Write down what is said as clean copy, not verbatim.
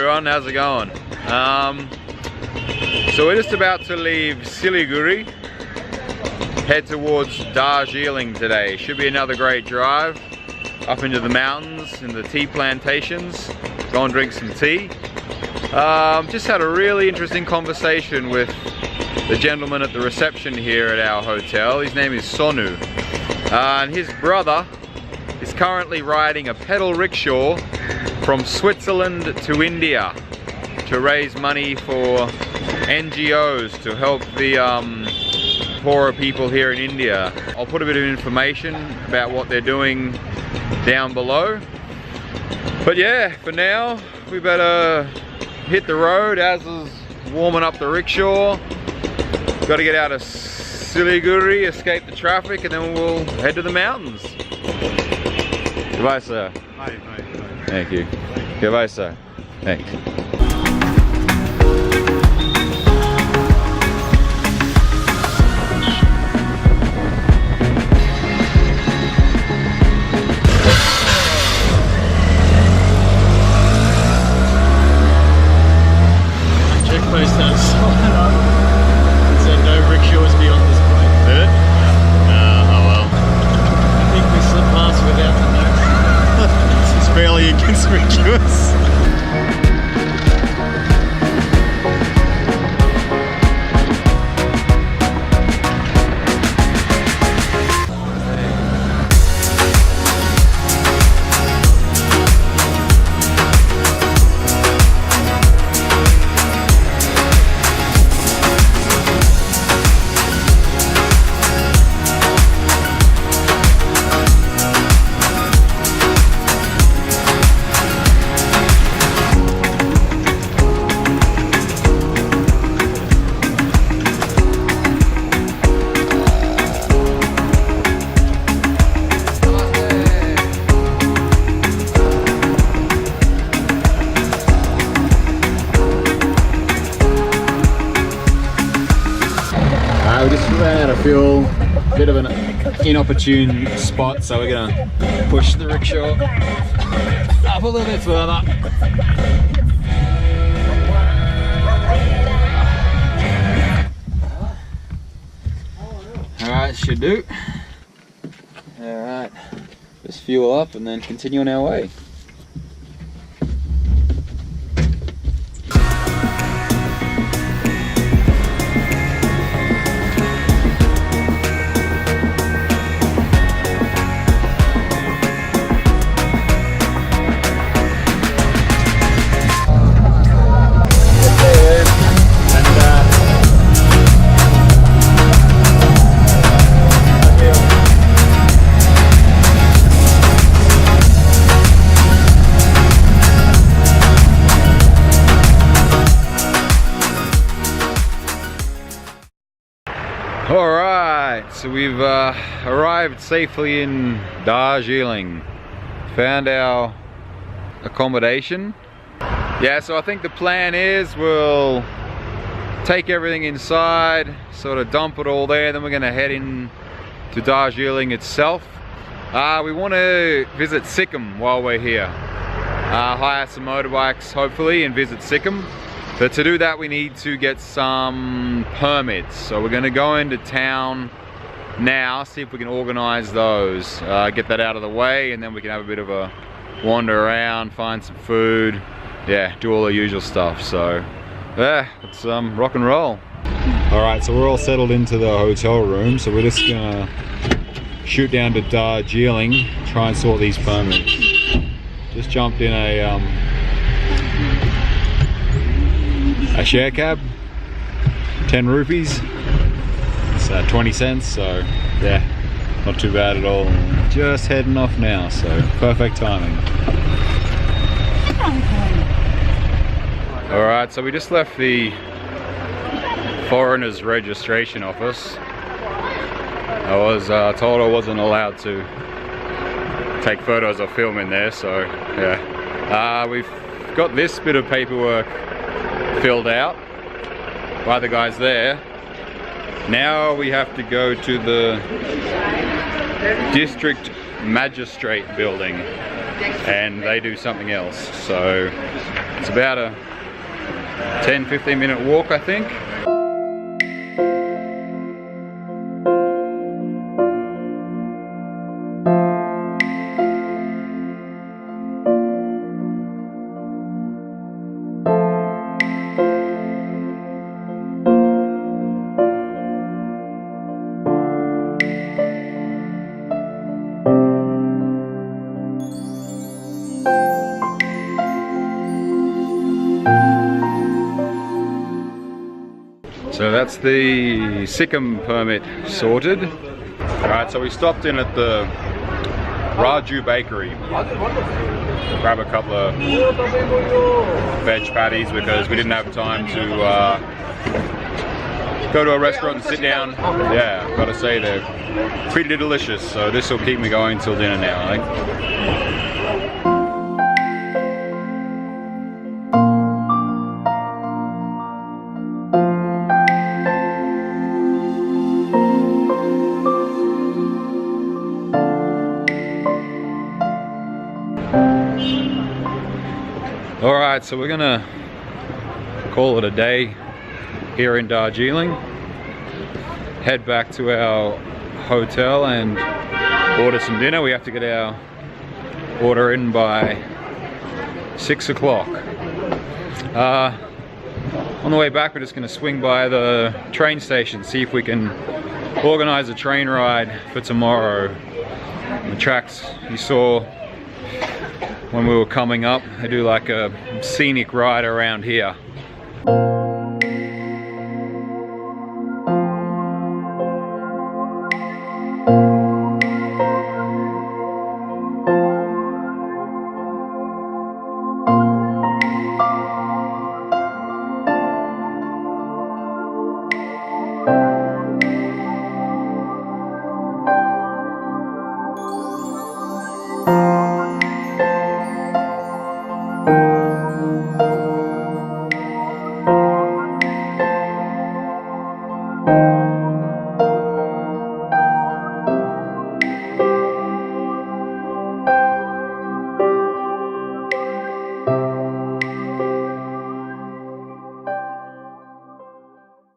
everyone, how's it going? So we're just about to leave Siliguri, head towards Darjeeling today. Should be another great drive up into the mountains and the tea plantations. Go and drink some tea. Just had a really interesting conversation with the gentleman at the reception here at our hotel. His name is Sonu, and his brother is currently riding a pedal rickshaw from Switzerland to India to raise money for NGOs to help the poorer people here in India. I'll put a bit of information about what they're doing down below. But yeah, for now, we better hit the road. Az is warming up the rickshaw. Got to get out of Siliguri, escape the traffic, and then we'll head to the mountains. Goodbye, sir. Hi. Thank you. Goodbye, sir. Thanks. Checkpost has sign up. It said no rickshaws beyond this point. Did it? Oh well. I think we slipped past without the notes. This is fairly inconspicuous. We just ran out of fuel, bit of an inopportune spot, so we're gonna push the rickshaw up a little bit further. Alright, should do. Alright, just fuel up and then continue on our way. Alright, so we've arrived safely in Darjeeling. Found our accommodation. Yeah, so I think the plan is we'll take everything inside, sort of dump it all there, then we're going to head in to Darjeeling itself. We want to visit Sikkim while we're here. Hire some motorbikes hopefully and visit Sikkim. But to do that we need to get some permits. So we're going to go into town now, see if we can organize those. Get that out of the way, and then we can have a bit of a wander around, find some food. Yeah, do all the usual stuff. So yeah, let's rock and roll. Alright, so we're all settled into the hotel room. So we're just gonna shoot down to Darjeeling, try and sort these permits. Just jumped in a share cab, 10 rupees, it's 20 cents, so yeah, not too bad at all. Just heading off now, so perfect timing. Alright, so we just left the foreigners registration office. I was told I wasn't allowed to take photos or film in there, so yeah. We've got this bit of paperwork filled out by the guys there. Now we have to go to the district magistrate building and they do something else. So It's about a 10-15 minute walk, I think. So that's the Sikkim permit sorted. Alright, so we stopped in at the Raju Bakery. Grab a couple of veg patties because we didn't have time to go to a restaurant and sit down. Yeah, gotta say they're pretty delicious, so this will keep me going till dinner now, I think. Alright, so we're gonna call it a day here in Darjeeling. Head back to our hotel and order some dinner. We have to get our order in by 6 o'clock. On the way back, we're just gonna swing by the train station, see if we can organize a train ride for tomorrow. The tracks you saw when we were coming up, they do like a scenic ride around here.